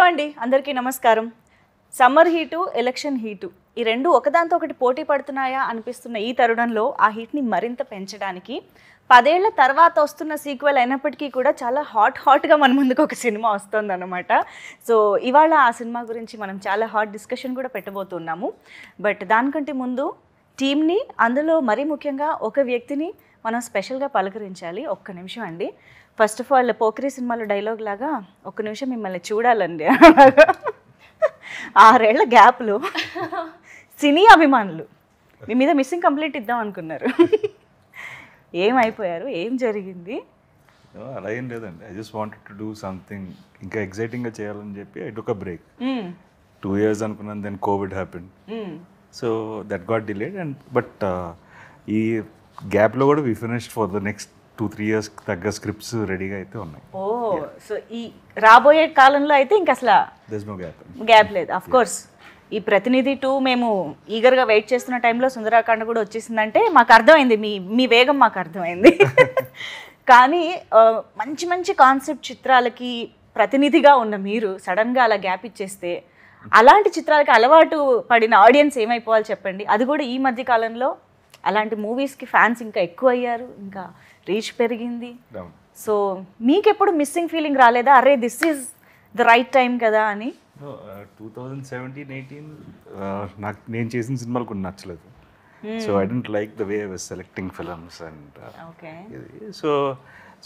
అండి, అందరికీ నమస్కారం. సమ్మర్ హీటు, ఎలక్షన్ హీటు ఈ రెండు ఒకదాంతో ఒకటి పోటీ పడుతున్నాయా అనిపిస్తున్న ఈ తరుణంలో ఆ హీట్ని మరింత పెంచడానికి 10 ఏళ్ల తర్వాత వస్తున్న సీక్వెల్ అయినప్పటికీ కూడా చాలా హాట్గా మన ముందుకు ఒక సినిమా వస్తుందన్నమాట. సో ఇవాళ ఆ సినిమా గురించి మనం చాలా హాట్ డిస్కషన్ కూడా పెట్టబోతున్నాము. బట్ దానికంటే ముందు టీమ్ని, అందులో మరీ ముఖ్యంగా ఒక వ్యక్తిని మనం స్పెషల్గా పలకరించాలి. ఒక్క నిమిషం అండి. ఫస్ట్ ఆఫ్ ఆల్ పోకిరి సినిమాలో డైలాగ్ లాగా ఒక్క నిమిషం మిమ్మల్ని చూడాలండి. 6 ఏళ్ల గ్యాప్లో సినీ అభిమానులు మీ మీద మిస్సింగ్ కంప్లైంట్ ఇద్దాం అనుకున్నారు. ఏమైపోయారు, ఏం జరిగింది? అలా ఏం లేదండి. I just wanted to do something ఇంకా ఎక్సైటింగ్గా చేయాలని చెప్పి I took a break. 2 years అనుకున్నాను, then covid happen. So that got delayed. And but ఈ గ్యాప్లో కూడా we finished for the next 2-3 years తగ్గ స్క్రిప్ట్స్ రెడీగా అయితే ఉన్నాయి. ఓ, సో ఈ రాబోయే కాలంలో అయితే ఇంక అసలు దేర్ ఇస్ నో గ్యాప్ లేదు. అఫ్ కోర్స్ ఈ ప్రతినిధి 2 మేము ఈగర్గా వెయిట్ చేస్తున్న టైంలో సుందరాకాండ కూడా వచ్చేసిందంటే మాకు అర్థమైంది, మీ వేగం మాకు అర్థమైంది. కానీ మంచి మంచి కాన్సెప్ట్ చిత్రాలకి ప్రతినిధిగా ఉన్న మీరు సడన్గా అలా గ్యాప్ ఇచ్చేస్తే అలాంటి చిత్రాలకి అలవాటు పడిన ఆడియన్స్ ఏమైపోవాలి చెప్పండి. అది కూడా ఈ మధ్య కాలంలో అలాంటి మూవీస్కి ఫ్యాన్స్ ఇంకా ఎక్కువ అయ్యారు, ఇంకా రీచ్ పెరిగింది. సో మీకెప్పుడు మిస్సింగ్ ఫీలింగ్ రాలేదా, అరే this is the right time కదా అని? 2017-18 నాకు నేను చేసిన సినిమాలు కొన్ని నచ్చలేదు. So I don't like the way I was selecting films and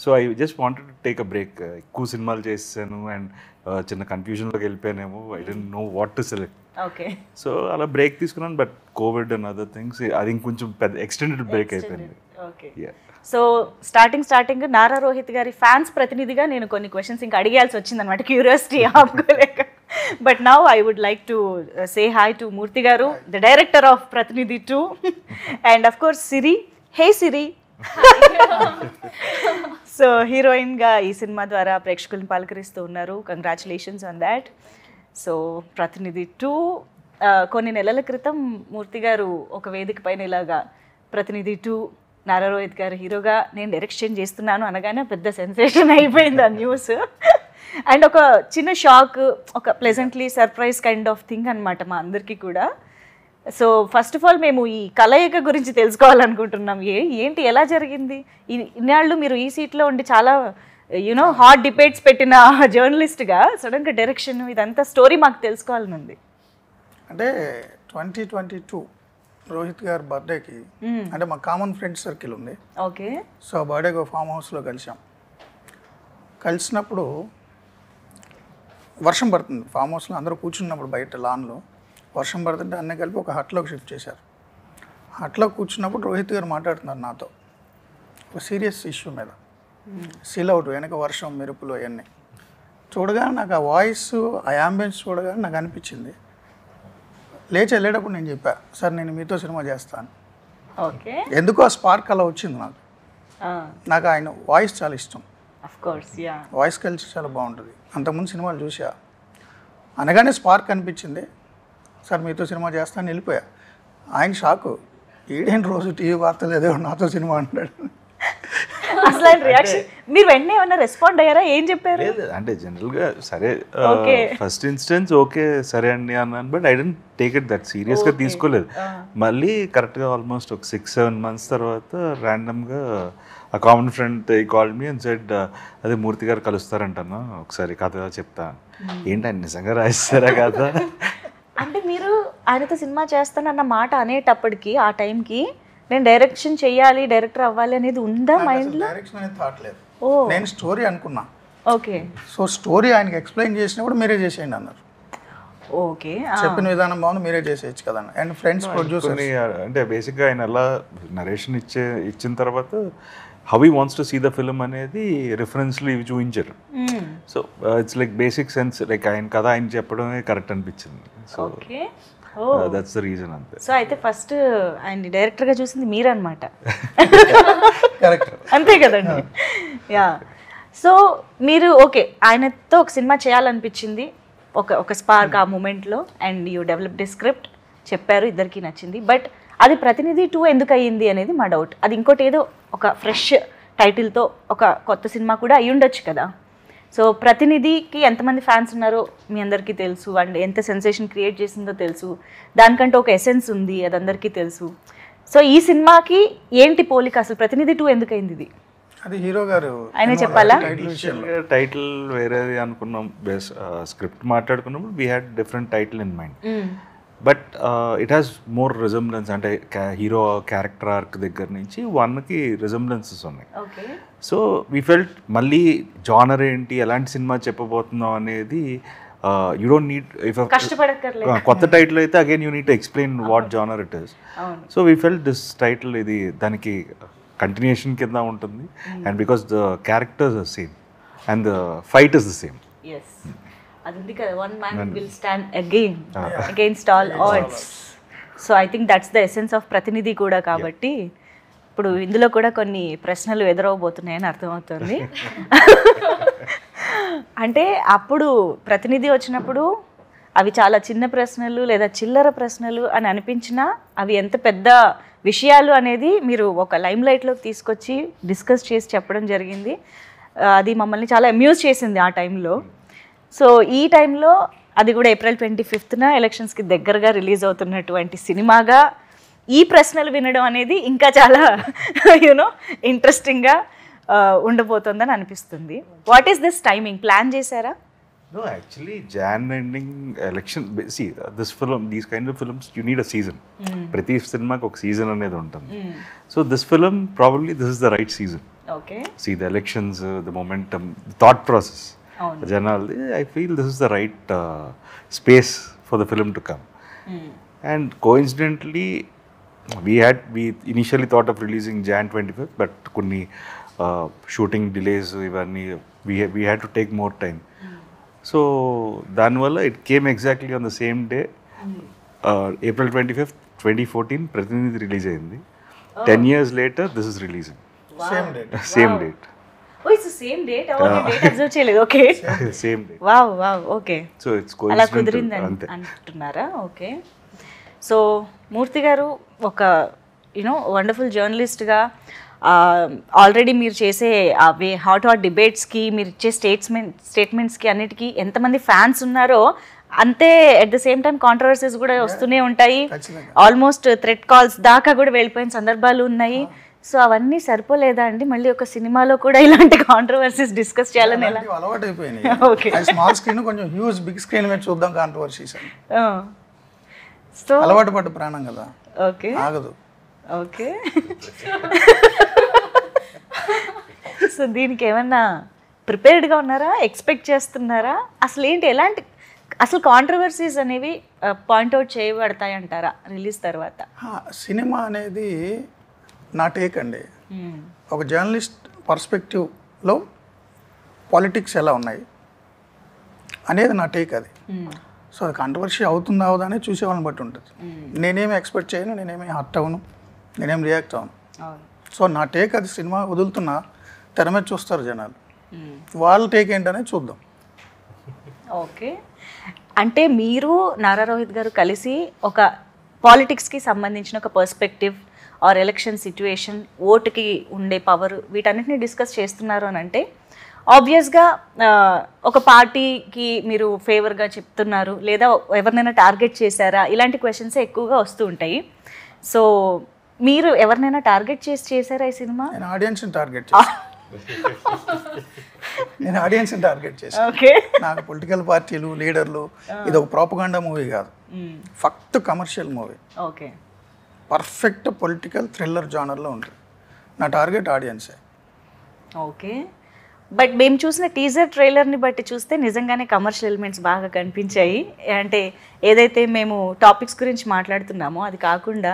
so I just wanted to take a break. ఎక్కువ సినిమాలు చేసాను అండ్ చిన్న కన్ఫ్యూజన్లోకి వెళ్ళిపోయానేమో. I don't know what to select. So అలా బ్రేక్ తీసుకున్నాను. But Covid and other things అది ఇంకొంచెం పెద్ద ఎక్స్టెండెడ్ బ్రేక్ అయిపోయింది. సో స్టార్టింగ్ నారా రోహిత్ గారి ఫ్యాన్స్ ప్రతినిధిగా నేను కొన్ని క్వశ్చన్స్ ఇంకా అడిగాల్సి వచ్చిందనమాట, క్యూరియాసిటీ ఆపుకోలేక. But now I would like to say hi to Murthy garu, the director of Prathinidhi 2, and of course Siri. Hey Siri. So హీరోయిన్గా ఈ సినిమా ద్వారా ప్రేక్షకులను పలకరిస్తూ ఉన్నారు. Congratulations on that. సో ప్రతినిధి 2 కొన్ని నెలల క్రితం మూర్తి గారు ఒక వేదిక పైన ఇలాగా ప్రతినిధి 2 నారా రోహిత్ గారు హీరోగా నేను డైరెక్షన్ చేస్తున్నాను అనగానే పెద్ద సెన్సేషన్ అయిపోయింది ఆ న్యూస్. అండ్ ఒక చిన్న షాక్, ఒక pleasantly surprise kind of thing అనమాట మా అందరికీ కూడా. సో ఫస్ట్ ఆఫ్ ఆల్ మేము ఈ కలయిక గురించి తెలుసుకోవాలనుకుంటున్నాం. ఏంటి, ఎలా జరిగింది? ఇన్నాళ్ళు మీరు ఈ సీట్లో ఉండి చాలా యూనో హాట్ డిబేట్స్ పెట్టిన జర్నలిస్ట్గా సడన్గా డైరెక్షన్ ఇదంతా స్టోరీ మాకు తెలుసుకోవాలని ఉంది. అంటే 2022 రోహిత్ గారి బర్త్డేకి, అంటే మా కామన్ ఫ్రెండ్ సర్కిల్ ఉంది. ఓకే. సో బర్త్డేకి ఫామ్ హౌస్లో కలిసినప్పుడు వర్షం పడుతుంది. ఫామ్ హౌస్లో అందరూ కూర్చున్నప్పుడు బయట లాన్లో వర్షం పడుతుంటే అన్నీ కలిపి ఒక హట్లోకి షిఫ్ట్ చేశారు. హట్లో కూర్చున్నప్పుడు రోహిత్ గారు మాట్లాడుతున్నారు నాతో ఒక సీరియస్ ఇష్యూ మీద. సీల్ అవుట్ వెనక వర్షం, మెరుపులు అవన్నీ చూడగానే నాకు ఆ వాయిస్, ఆ యాంబియన్స్ చూడగానే నాకు అనిపించింది. లేచి వెళ్ళేటప్పుడు నేను చెప్పా, సార్ నేను మీతో సినిమా చేస్తాను. ఓకే. ఎందుకో ఆ స్పార్క్ అలా వచ్చింది నాకు ఆయన వాయిస్ చాలా ఇష్టం. వాయిస్ కల్చర్ చాలా బాగుంటుంది. అంతకుముందు సినిమాలు చూసా, అనగానే స్పార్క్ అనిపించింది. సార్ మీతో సినిమా చేస్తాను వెళ్ళిపోయా. ఆయన షాకు, ఈడేంటి రోజు టీవీ వార్తలు ఏదో నాతో సినిమా అంటాడు. అసలు రియాక్షన్ మీరు వెంటనే ఏమన్నా రెస్పాండ్ అయ్యారా, ఏం చెప్పారు? అంటే జనరల్గా సరే ఫస్ట్ ఇన్స్టెన్స్ ఓకే సరే అండి అన్నాను. But I don't take it that సీరియస్గా తీసుకోలేదు. మళ్ళీ కరెక్ట్గా ఆల్మోస్ట్ ఒక 6-7 months తర్వాత ర్యాండమ్గా ఆ common friend called me and said, అదే మూర్తి గారు కలుస్తారంటన్నా, ఒకసారి కథ చెప్తా. ఏంటి ఆయన నిజంగా రాయిస్తారా కథ? అంటే మీరు ఆయనతో సినిమా చేస్తానన్న మాట అనేటప్పటికి ఆ టైంకి నేను డైరెక్షన్ చెయ్యాలి, డైరెక్టర్ అవ్వాలి అనేది ఉందా మైండ్లో? డైరెక్షన్ అనేది థాట్ లేదు. నేను స్టోరీ అనుకున్నా. ఓకే. సో స్టోరీ ఆయనకి ఎక్స్ప్లెయిన్ చేసినప్పుడు మీరే చేసేయండి అన్నారు. ఓకే. చెప్పిన విధానం బాగుంది, మీరే చేసేయచ్చు కదా. అండ్ ఫ్రెండ్స్ ప్రొడ్యూసర్ అంటే బేసిక్గా ఆయన అలా నరేషన్ ఇచ్చిన తర్వాత how he wants to see the film అనేది రిఫరెన్స్లు ఇవి చూపించారు. So it's like basic sense, like ఆయన కథ ఆయన చెప్పడమే కరెక్ట్ అనిపించింది. సో దట్స్ ద రీజన్ అంతే. సో అయితే ఫస్ట్ ఆయన డైరెక్టర్గా చూసింది మీరన్నమాట. కరెక్ట్, అంతే కదండి. యా. సో మీరు ఓకే ఆయనతో ఒక సినిమా చేయాలనిపించింది, ఒక స్పార్క్ ఆ మూమెంట్లో, అండ్ యూ డెవలప్డ్ స్క్రిప్ట్ చెప్పారు, ఇద్దరికి నచ్చింది. బట్ అది ప్రతినిధి 2 ఎందుకు అయ్యింది అనేది మా డౌట్. అది ఇంకోటి ఏదో ఒక ఫ్రెష్ టైటిల్తో ఒక కొత్త సినిమా కూడా అయ్యి ఉండొచ్చు కదా. సో ప్రతినిధికి ఎంతమంది ఫ్యాన్స్ ఉన్నారో మీ అందరికీ తెలుసు, అండ్ ఎంత సెన్సేషన్ క్రియేట్ చేసిందో తెలుసు, దానికంటే ఒక ఎసెన్స్ ఉంది, అది అందరికీ తెలుసు. సో ఈ సినిమాకి ఏంటి పోలిక, అసలు ప్రతినిధి 2 ఎందుకైంది ఇది? అది హీరో గారు ఆయనే చెప్పాలా? టైటిల్ వేరేది అనుకున్నాం, బేస్ స్క్రిప్ట్ మాట్లాడుకున్నప్పుడు we had different title in mind, but it has more resemblance. అంటే హీరో క్యారెక్టర్ ఆర్క్ దగ్గర నుంచి 1కి రిజంబ్లెన్సెస్ ఉన్నాయి. సో వీ ఫెల్ట్ మళ్ళీ జానర్ ఏంటి, ఎలాంటి సినిమా చెప్పబోతున్నాం అనేది యూ డోంట్ నీడ్, కొత్త టైటిల్ అయితే again you need to explain what genre it is. So we felt this title ఇది దానికి కంటిన్యూషన్ కింద ఉంటుంది, and because the characters are same and the fight is the same. అది కదా, one man will stand against all odds. So I think that's the essence of ప్రతినిధి కూడా. కాబట్టి ఇప్పుడు ఇందులో కూడా కొన్ని ప్రశ్నలు ఎదురవబోతున్నాయని అర్థమవుతుంది. అంటే అప్పుడు ప్రతినిధి వచ్చినప్పుడు అవి చాలా చిన్న ప్రశ్నలు లేదా చిల్లర ప్రశ్నలు అని అనిపించినా అవి ఎంత పెద్ద విషయాలు అనేది మీరు ఒక లైమ్ లైట్లోకి తీసుకొచ్చి డిస్కస్ చేసి చెప్పడం జరిగింది. అది మమ్మల్ని చాలా అమ్యూజ్ చేసింది ఆ టైంలో. సో ఈ టైంలో అది కూడా April 25న ఎలక్షన్స్కి దగ్గరగా రిలీజ్ అవుతున్నటువంటి సినిమాగా ఈ ప్రశ్నలు వినడం అనేది ఇంకా చాలా ఇంట్రెస్టింగ్గా ఉండబోతుందని అనిపిస్తుంది. What is this timing, plan చేశారా? No, actually, Jan ending election. See, this film, these kind of films, you need a season. Prati cinema ko season anedi untundi. So this film, probably this is the right season. Okay. See the elections, the momentum, the thought process. Janaldi, I feel this is the right space for the film to come. And coincidentally, we initially thought of releasing Jan 25th, but kunni shooting delays, we had to take more time. So దానివల్ల it came exactly on the same day, April 25th, 2014 ప్రతినిధి release అయింది. 10 years later this is releasing. Same date. Oh, it's the same date. Date observe చేయలేదు. Okay. Same date. Wow. Okay. So it's coincidental. అలా కుదిరింది అంటున్నారా? Okay. So మూర్తి గారు ఒక wonderful జర్నలిస్ట్గా already మీరు చేసే అవే హాట్ డిబేట్స్కి, మీరు ఇచ్చే స్టేట్మెంట్స్కి అన్నిటికీ ఎంతమంది ఫ్యాన్స్ ఉన్నారో అంతే at the same time controversies కూడా వస్తూనే ఉంటాయి. ఆల్మోస్ట్ థ్రెట్ కాల్స్ దాకా కూడా వెళ్ళిపోయిన సందర్భాలు ఉన్నాయి. సో అవన్నీ సరిపోలేదా అండి? మళ్ళీ ఒక సినిమాలో కూడా ఇలాంటి కాంట్రవర్సీస్ డిస్కస్ చేయాలని అలవాటు అయిపోయింది. స్మాల్ స్క్రీన్ కొంచెం హ్యూజ్ బిగ్ స్క్రీన్ మీద చూద్దాం కాంట్రవర్సీస్. సో అలవాటు పడ్డ ప్రాణం కదా. ఓకే, ఆగదు. ఓకే. సో దీనికి ఏమన్నా ప్రిపేర్డ్గా ఉన్నారా, ఎక్స్పెక్ట్ చేస్తున్నారా? అసలు ఏంటి, ఎలాంటి అసలు కాంట్రవర్సీస్ అనేవి పాయింట్అవుట్ చేయబడతాయి అంటారా రిలీజ్ తర్వాత? సినిమా అనేది నా టేక్ అండి. ఒక జర్నలిస్ట్ పర్స్పెక్టివ్లో పాలిటిక్స్ ఎలా ఉన్నాయి అనేది నా టేక్ అది. సో అది కాంట్రవర్సీ అవుతుందా అవుదా అనేది చూసేవాళ్ళని బట్టి ఉంటుంది. నేనేమి ఎక్స్పెక్ట్ చేయను, నేనేమి హర్ట్ అవ్వను, నేనేం రియాక్ట్ అవ్వను. సో నా టేక్ అది. సినిమా వదులుతున్నా తెర మీద చూస్తారు జనాలు, వాళ్ళ టేక్ ఏంటనేది చూద్దాం. ఓకే. అంటే మీరు నారా రోహిత్ గారు కలిసి ఒక పాలిటిక్స్కి సంబంధించిన ఒక పర్స్పెక్టివ్ ఆర్ ఎలక్షన్ సిచ్యువేషన్, ఓటుకి ఉండే పవర్, వీటన్నిటిని డిస్కస్ చేస్తున్నారు అని అంటే ఆబ్వియస్గా ఒక పార్టీకి మీరు ఫేవర్గా చెప్తున్నారు, లేదా ఎవరినైనా టార్గెట్ చేశారా, ఇలాంటి క్వశ్చన్సే ఎక్కువగా వస్తూ ఉంటాయి. సో మీరు ఎవరినైనా టార్గెట్ చేశారా ఈ సినిమా? నేను ఆడియన్స్ని టార్గెట్ చేశాను. ఓకే. నాకు పొలిటికల్ పార్టీలు, లీడర్లు, ఇది ఒక ప్రాపగాండా మూవీ కాదు, ఫక్త్ commercial movie. Okay. Perfect political thriller జానర్లో ఉంటుంది. నా టార్గెట్ ఆడియన్సే. ఓకే. బట్ మేము చూసిన టీజర్ ట్రైలర్ని బట్టి చూస్తే నిజంగానే కమర్షియల్ ఎలిమెంట్స్ బాగా కనిపించాయి. అంటే ఏదైతే మేము టాపిక్స్ గురించి మాట్లాడుతున్నామో అది కాకుండా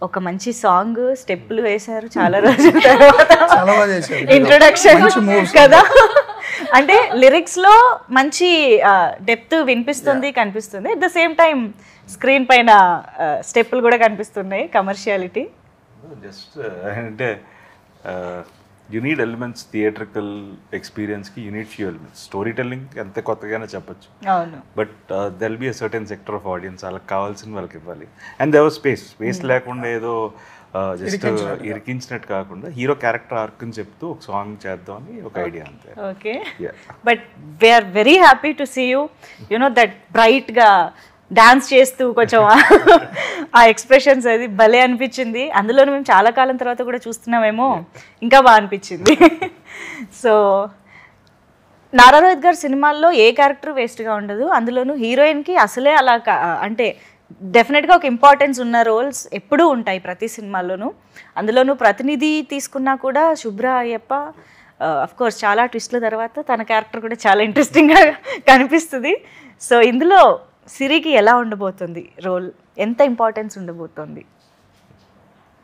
ఒక మంచి సాంగ్, స్టెప్పులు వేశారు చాలా రోజుల తర్వాత, ఇంట్రొడక్షన్ కదా. అంటే లిరిక్స్లో మంచి డెప్త్ వినిపిస్తుంది, కనిపిస్తుంది. At the same time screen పైన స్టెప్పులు కూడా కనిపిస్తున్నాయి, కమర్షియాలిటీ. జస్ట్ అంటే యూ నీడ్ ఎలిమెంట్స్, థియేట్రికల్ ఎక్స్పీరియన్స్కి you need few elements. Story telling ఎంత కొత్తగానే చెప్పచ్చు, but they'll be a certain sector of audience, వాళ్ళకి కావాల్సిన వాళ్ళకి ఇవ్వాలి. అండ్ దేర్ వాజ్ స్పేస్ లేకుండా ఏదో జస్ట్ ఇరికించినట్టు కాకుండా హీరో క్యారెక్టర్ ఆర్క్ అని చెప్తూ ఒక సాంగ్ చేద్దాం అని ఒక ఐడియా అంతే. Okay, but we are very happy to see you you know that బ్రైట్గా డాన్స్ చేస్తూ కొంచెం ఆ ఎక్స్ప్రెషన్స్ అది భలే అనిపించింది. అందులోనూ మేము చాలా కాలం తర్వాత కూడా చూస్తున్నామేమో, ఇంకా బాగా అనిపించింది. సో నారా రోహిత్ గారి సినిమాల్లో ఏ క్యారెక్టర్ వేస్ట్గా ఉండదు, అందులోనూ హీరోయిన్కి అసలే అలా అంటే డెఫినెట్గా ఒక ఇంపార్టెన్స్ ఉన్న రోల్స్ ఎప్పుడూ ఉంటాయి ప్రతి సినిమాల్లోనూ. అందులోనూ ప్రతినిధి తీసుకున్నా కూడా శుభ్ర అయ్యప్ప అఫ్ కోర్స్ చాలా ట్విస్ట్ల తర్వాత తన క్యారెక్టర్ కూడా చాలా ఇంట్రెస్టింగ్గా కనిపిస్తుంది. సో ఇందులో సిరికి ఎలా ఉండబోతుంది రోల్, ఎంత ఇంపార్టెన్స్ ఉండబోతుంది?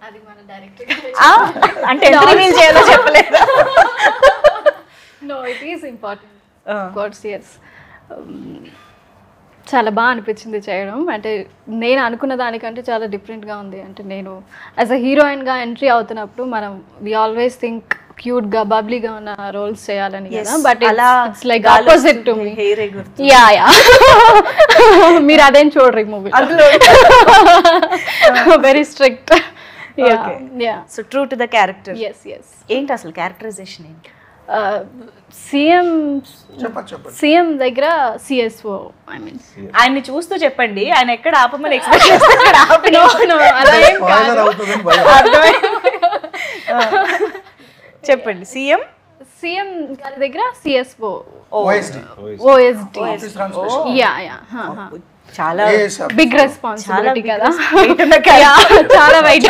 అది మన డైరెక్టర్ అంటే ఎంత రివీల్ చేయాలో చెప్పలేదు. No it is important course. Yes, చాలా బాగా అనిపించింది చేయడం. అంటే నేను అనుకున్న దానికంటే చాలా డిఫరెంట్గా ఉంది. అంటే నేను యాజ్ అ హీరోయిన్గా ఎంట్రీ అవుతున్నప్పుడు మనం వి ఆల్వేస్ థింక్ క్యూట్గా బబ్లీగా ఉన్న రోల్స్ చేయాలని కదా, but it's like opposite to me. Yeah yeah, మీరు అదేం చూడరు ఈ movie, very strict. So true to the character. Yes yes. ఏంటి అసలు క్యారెక్టరైజేషన్ ఏంటి? సీఎం దగ్గర సిఎస్ఓ, ఐ మీన్ ఆయన్ని చూస్తూ చెప్పండి, ఆయన ఎక్కడ ఆపమని ఎక్స్పెక్ట్ చేస్తాడు. చెప్పండి. సీఎం గారి దగ్గర సిఎస్ఓ, OSD. యా యా, చాలా బిగ్ రెస్పాన్సిబిలిటీ కదా, చాలా వెయిట్,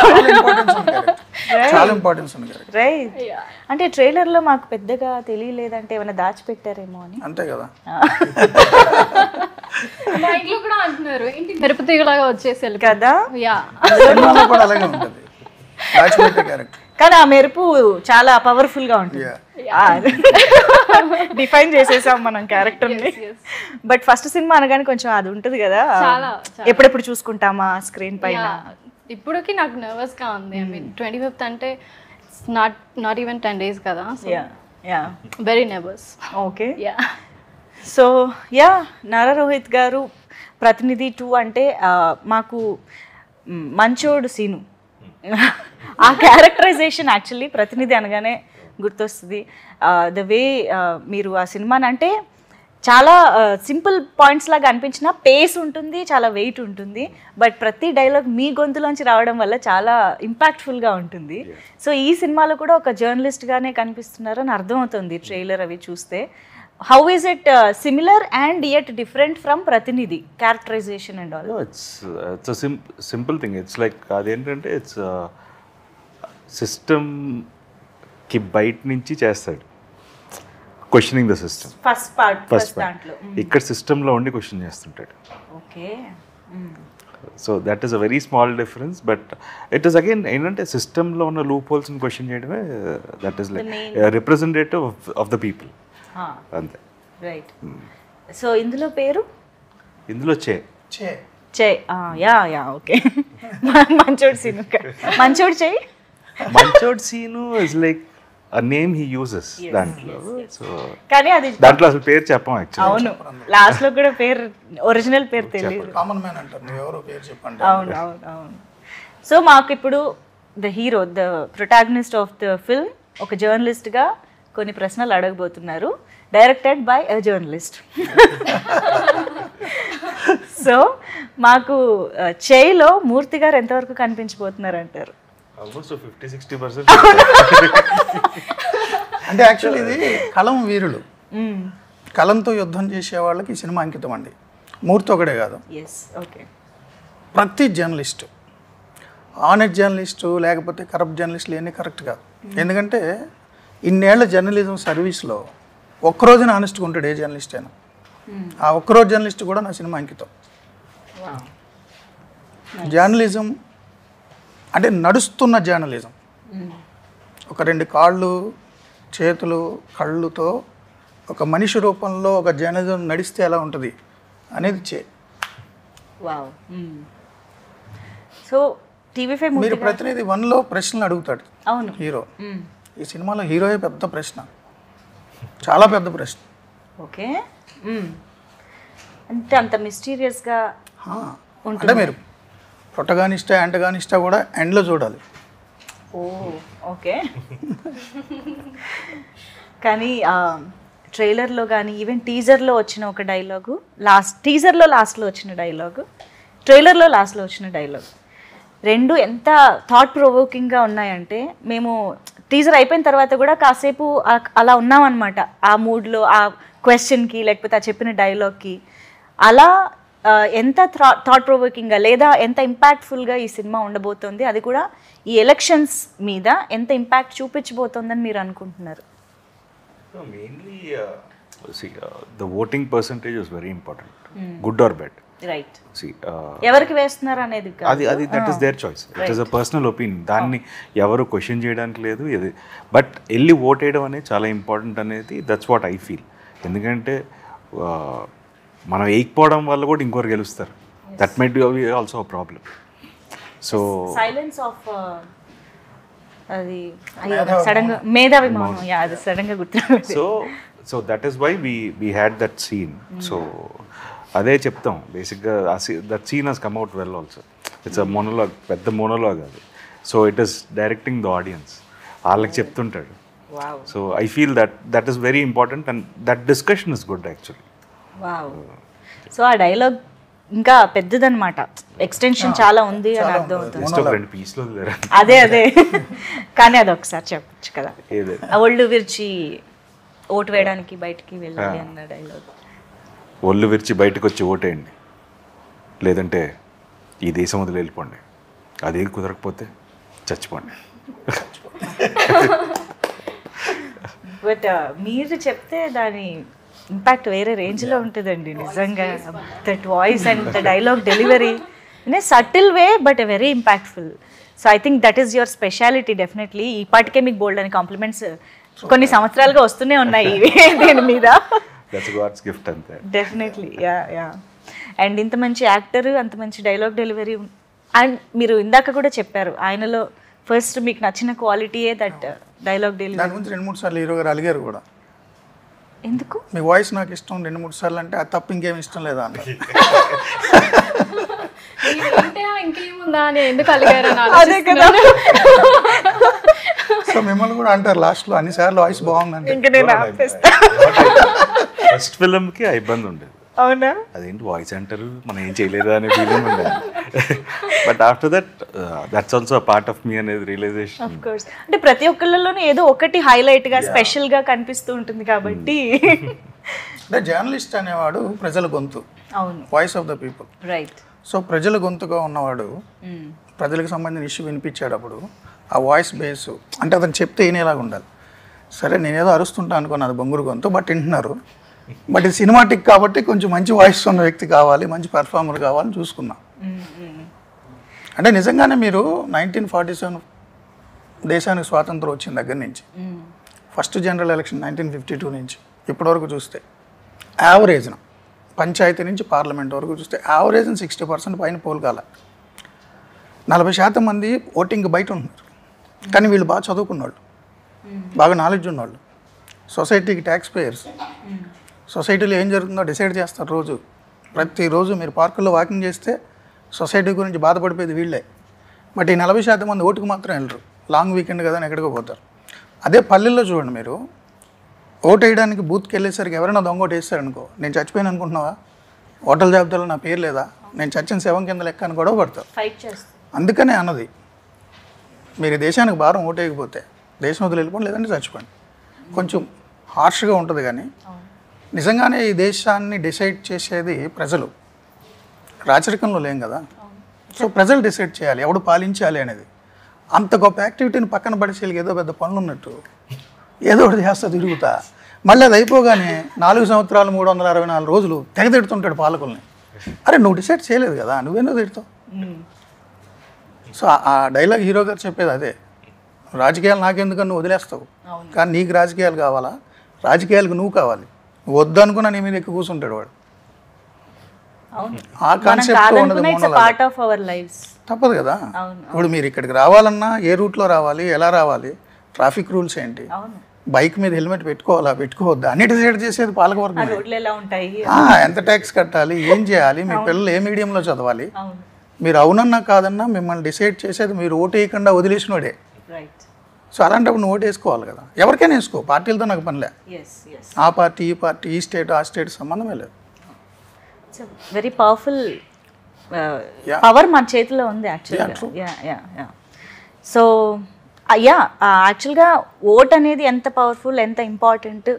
చాలా ఇంపార్టెన్స్ ఉంది. రైట్. అంటే ట్రైలర్ లో మాకు పెద్దగా తెలియలేదంటే ఏమైనా దాచిపెట్టారేమో అని. అంతే కదా, మా ఇంట్లో కూడా అంటున్నారు ఏంటి తిరుపతిలాగా వచ్చేసి కదా. యా, సినిమాలో కూడా అలాగే ఉంటుంది దాచిపెట్టే క్యారెక్టర్, కానీ ఆ మెరుపు చాలా పవర్ఫుల్ గా ఉంటుంది. డిఫైన్ చేసేసాం మనం క్యారెక్టర్ ని. బట్ ఫస్ట్ సినిమా అనగానే కొంచెం అది ఉంటుంది కదా, ఎప్పుడెప్పుడు చూసుకుంటామా స్క్రీన్ పైన. ఇప్పటికి నాకు నర్వస్ గా ఉంది. ఐ మీన్ 25th అంటే నాట్ ఈవెన్ 10 days కదా, very nervous. Okay, so yeah, Nara Rohit గారు ప్రతినిధి 2 అంటే మాకు మంచోడు సీను ఆ క్యారెక్టరైజేషన్ యాక్చువల్లీ ప్రతినిధి అనగానే గుర్తొస్తుంది. ద వే మీరు ఆ సినిమాని అంటే చాలా సింపుల్ పాయింట్స్ లాగా అనిపించిన పేస్ ఉంటుంది, చాలా వెయిట్ ఉంటుంది, బట్ ప్రతి డైలాగ్ మీ గొంతులోంచి రావడం వల్ల చాలా ఇంపాక్ట్ఫుల్గా ఉంటుంది. సో ఈ సినిమాలో కూడా ఒక జర్నలిస్ట్గానే కనిపిస్తున్నారు అని అర్థమవుతుంది ట్రైలర్ అవి చూస్తే. How is it similar and yet different from Prathinidhi characterization and all? It's simple thing. It's like అదేంటంటే ఇట్స్ సిస్టమ్కి బయట నుంచి చేస్తాడు, questioning the system. First part ఇక్కడ సిస్టంలో ఉండి క్వశ్చన్ చేస్తుంటాడు. Okay, so that is a very small difference, but it is again ఏంటంటే సిస్టంలో ఉన్న లూప్ హోల్స్ని క్వశ్చన్ చేయడమే. That is like representative of the people, అంతే. రైట్. సో ఇందులో పేరు? ఇందులో యా యా, ఓకే. మంచోడు సీను, మంచోడు చెయ్యి. మంచోడ్ Seenu is like a name he uses దాంట్లో. సో కానీ అది దాంట్లో అసలు పేరు చెప్పం యాక్చువల్లీ. అవును, లాస్ట్ లో కూడా పేరు, ఒరిజినల్ పేరు తెలియదు. కామన్ మ్యాన్ అంటారు, నువ్వు ఎవరో పేరు చెప్పండి. అవును అవును అవును. సో మాకు ఇప్పుడు the hero, the protagonist of the film ఒక జర్నలిస్ట్గా కొన్ని ప్రశ్నలు అడగబోతున్నారు, directed by a journalist. So మాకు చేయిలో మూర్తి గారు ఎంతవరకు కనిపించబోతున్నారు అంటారు? ఆల్మోస్ట్ 50-60%. అంటే యాక్చువల్లీ ఇది కలం వీరులు, కలంతో యుద్ధం చేసే వాళ్ళకి ఈ సినిమా అంకితం అండి. మూర్తి ఒకడే కాదు, ఓకే, ప్రతి జర్నలిస్టు, ఆనెస్ట్ జర్నలిస్టు లేకపోతే కరప్ట్ జర్నలిస్టులు ఇవన్నీ కరెక్ట్ కాదు. ఎందుకంటే ఇన్నేళ్ల జర్నలిజం సర్వీస్లో ఒక్కరోజున ఆనెస్ట్గా ఉంటాడు ఏ జర్నలిస్ట్ అయినా. ఆ ఒక్కరోజు జర్నలిస్ట్ కూడా నా సినిమా అంకితం. జర్నలిజం అంటే నడుస్తున్న జర్నలిజం, ఒక 2 కాళ్ళు చేతులు కళ్ళుతో ఒక మనిషి రూపంలో ఒక జర్నలిజం నడిస్తే ఎలా ఉంటుంది అనేది సో టీవీ5 మీరు ప్రతినిధి 1లో ప్రశ్నలు అడుగుతాడు. అవును, హీరో. ఈ సినిమాలో హీరోయే పెద్ద ప్రశ్న, చాలా పెద్ద ప్రశ్న. ఓకే, అంటే అంత మిస్టీరియస్గా అంటే మీరు ప్రొటగానిస్టా యాంటగానిస్టా కూడా ఎండ్లో చూడాలి. ఓ ఓకే. కానీ ట్రైలర్లో కానీ ఈవెన్ టీజర్లో వచ్చిన ఒక డైలాగు, టీజర్లో లాస్ట్లో వచ్చిన డైలాగు, ట్రైలర్లో లాస్ట్లో వచ్చిన డైలాగ్, రెండు ఎంత థాట్ ప్రొవోకింగ్గా ఉన్నాయంటే మేము టీజర్ అయిపోయిన తర్వాత కూడా కాసేపు అలా ఉన్నామన్నమాట, ఆ మూడ్లో, ఆ క్వశ్చన్కి లేకపోతే ఆ చెప్పిన డైలాగ్కి. అలా ఎంత థాట్ ప్రొవోకింగ్గా లేదా ఎంత ఇంపాక్ట్ఫుల్గా ఈ సినిమా ఉండబోతోంది, అది కూడా ఈ ఎలక్షన్స్ మీద ఎంత ఇంపాక్ట్ చూపించబోతోందని మీరు అనుకుంటున్నారు? Mainly the voting percentage is very important, good or bad. Right. See, ఎవరికి వేస్తున్నారు అనేది అది that is their choice, it is a personal opinion. దాన్ని ఎవరు క్వశ్చన్ చేయడానికి లేదు. ఇది బట్ వెళ్ళి ఓట్ వేయడం అనేది చాలా ఇంపార్టెంట్ అనేది, దట్స్ వాట్ ఐ ఫీల్. ఎందుకంటే మనం వేయకపోవడం వల్ల కూడా ఇంకొకరు గెలుస్తారు. That might be also a problem. So silence of అది సడన్గా మేధావి మౌనం, అది సడన్గా గుర్తు. So that is why we had that scene. So అదే చెప్తాం బేసిక్గా. That scene has come out well also. It's a monologue, పెద్ద మోనోలాగ్ అది. So it is directing the audience, వాళ్ళకి చెప్తుంటాడు. So I feel that is very important and that discussion is good actually. Wow. So ఆ dialogue ఇంకా పెద్దదన్నమాట, extension చాలా ఉంది అని అర్థం అవుతుంది. అదే కానీ అది ఒకసారి చెప్పచ్చు కదా, ఒళ్ళు విరిచి ఓటు వేయడానికి బయటికి వెళ్ళాలి అన్న డైలాగ్. ఒళ్ళు విరిచి బయటకు వచ్చి ఓటేయండి, లేదంటే ఈ దేశం వదిలి వెళ్ళిపోండి, అదే కుదరకపోతే చచ్చిపోండి. బట్ మీరు చెప్తే దాని ఇంపాక్ట్ వేరే రేంజ్లో ఉంటుందండి నిజంగా. That voice and the dialogue delivery in a subtle way but very impactful. So I think that is your speciality definitely. ఈ పాటికే మీకు బోల్డ్ అని కాంప్లిమెంట్స్ కొన్ని సంవత్సరాలుగా వస్తూనే ఉన్నాయి దీని మీద. Definitely yeah. అండ్ ఇంత మంచి యాక్టర్, అంత మంచి డైలాగ్ డెలివరీ. అండ్ మీరు ఇందాక కూడా చెప్పారు ఆయనలో ఫస్ట్ మీకు నచ్చిన క్వాలిటీయే దట్ డైలాగ్ డెలివరీ. దాని గురించి 2-3 సార్లు హీరో గారు అలిగారు కూడా. ఎందుకు? మీ వాయిస్ నాకు ఇష్టం 2-3 సార్లు అంటే అది తప్ప ఇంకేం ఇష్టం లేదా అన్న. ఇంకేముందా అని ఎందుకు అలిగారు? అదే కదా. సో మిమ్మల్ని కూడా అంటారు లాస్ట్లో అన్నిసార్లు వాయిస్ బాగుందండి. ఇంకా నేను ఆపేస్తా. ఫస్ట్ ఫిల్మ్కి ఆ ఇబ్బంది ఉండేది. అవునా? అదేంటి వాయిస్ అంటారు, మనం ఏం చేయలేదా అనే ఫీలింగ్ ఉండేది. But after that's also a part of me అనేది రియలైజేషన్. Of course. అంటే ప్రతి ఒక్కళ్ళలోనూ ఏదో ఒకటి హైలైట్గా స్పెషల్గా కనిపిస్తూ ఉంటుంది కాబట్టి. అంటే జర్నలిస్ట్ అనేవాడు ప్రజల గొంతు, అవును, voice of the people. Right. So ప్రజల గొంతుగా ఉన్నవాడు ప్రజలకు సంబంధించిన ఇష్యూ వినిపించేటప్పుడు ఆ వాయిస్ బేస్ అంటే అతను చెప్తే వినేలాగా ఉండాలి. సరే నేనేదో అరుస్తుంటా అనుకున్నాను, అది బొంగురు గొంతు, బట్ వింటున్నారు. బట్ ఇది సినిమాటిక్ కాబట్టి కొంచెం మంచి వాయిస్ ఉన్న వ్యక్తి కావాలి, మంచి పర్ఫార్మర్ కావాలని చూసుకున్నా. అంటే నిజంగానే మీరు 1947 దేశానికి స్వాతంత్రం వచ్చిన దగ్గర నుంచి ఫస్ట్ జనరల్ ఎలక్షన్ 1952 నుంచి ఇప్పటివరకు చూస్తే యావరేజ్న పంచాయతీ నుంచి పార్లమెంట్ వరకు చూస్తే యావరేజ్న 60% పైన పోల్ కాల. 40% మంది ఓటింగ్ బయట ఉన్నారు. కానీ వీళ్ళు బాగా చదువుకున్నవాళ్ళు, బాగా నాలెడ్జ్ ఉన్నవాళ్ళు, సొసైటీకి ట్యాక్స్ పేయర్స్. సొసైటీలో ఏం జరుగుతుందో డిసైడ్ చేస్తారు రోజు. ప్రతిరోజు మీరు పార్కుల్లో వాకింగ్ చేస్తే సొసైటీ గురించి బాధపడిపోయేది వీళ్ళే. బట్ ఈ 40% మంది ఓటుకు మాత్రం వెళ్ళరు, లాంగ్ వీకెండ్ కదా అని ఎక్కడికో పోతారు. అదే పల్లెల్లో చూడండి, మీరు ఓటు వేయడానికి బూత్కి వెళ్ళేసరికి ఎవరైనా దొంగ ఓటు వేస్తారనుకో, నేను చచ్చిపోయాను అనుకుంటున్నావా, ఓటర్ల జాబితాలో నా పేరు లేదా, నేను చచ్చిన శవం కింద లెక్క అని గొడవ పడతారు. అందుకనే అన్నది, మీరు దేశానికి భారం ఓటు వేయకపోతే దేశం వదిలి వెళ్ళిపోండి, లేదంటే చచ్చిపోండి. కొంచెం హార్ష్గా ఉంటుంది కానీ నిజంగానే ఈ దేశాన్ని డిసైడ్ చేసేది ప్రజలు, రాచరికంలో లేం కదా. సో ప్రజలు డిసైడ్ చేయాలి ఎవడు పాలించాలి అనేది. అంత గొప్ప యాక్టివిటీని పక్కన పడేసేయాలి, ఏదో పెద్ద పనులు ఉన్నట్టు ఏదో ఒకటి చేస్తా తిరుగుతా. మళ్ళీ అది అయిపోగానే 4 సంవత్సరాలు 364 రోజులు తెగ తిడుతుంటాడు పాలకుల్ని. అరే నువ్వు డిసైడ్ చేయలేదు కదా, నువ్వేందుకు తిడతావు? సో ఆ డైలాగ్ హీరో గారు చెప్పేది అదే, రాజకీయాలు నాకెందుకని నువ్వు వదిలేస్తావు, కానీ నీకు రాజకీయాలు కావాలా, రాజకీయాలకు నువ్వు కావాలి, వద్దు అనుకున్నా నీ మీద ఎక్కువ కూర్చుంటాడు వాడు. ఆ కాన్సెప్ట్ తప్పదు కదా. ఇప్పుడు మీరు ఇక్కడికి రావాలన్నా ఏ రూట్లో రావాలి, ఎలా రావాలి, ట్రాఫిక్ రూల్స్ ఏంటి, బైక్ మీద హెల్మెట్ పెట్టుకోవాలా పెట్టుకోవద్దా అన్ని డిసైడ్ చేసేది పాలకవర్గం. ఎంత ట్యాక్స్ కట్టాలి, ఏం చేయాలి, మీ పిల్లలు ఏ మీడియంలో చదవాలి, మీరు అవునన్నా కాదన్నా మిమ్మల్ని డిసైడ్ చేసేది మీరు ఓటు వేయకుండా వదిలేసినోడే. రైట్. సో అలాంటప్పుడు నువ్వు ఓటు వేసుకోవాలి కదా, ఎవరికైనా వేసుకో, పార్టీలతో నాకు పనిలే. Yes yes. ఆ పార్టీ ఈ పార్టీ, ఈ స్టేట్ ఆ స్టేట్ సంబంధమే లేదు. It's very powerful Yeah. Power మన చేతిలో ఉంది యాక్చువల్గా. true. యా. సో యాక్చువల్గా ఓట్ అనేది ఎంత పవర్ఫుల్, ఎంత ఇంపార్టెంట్,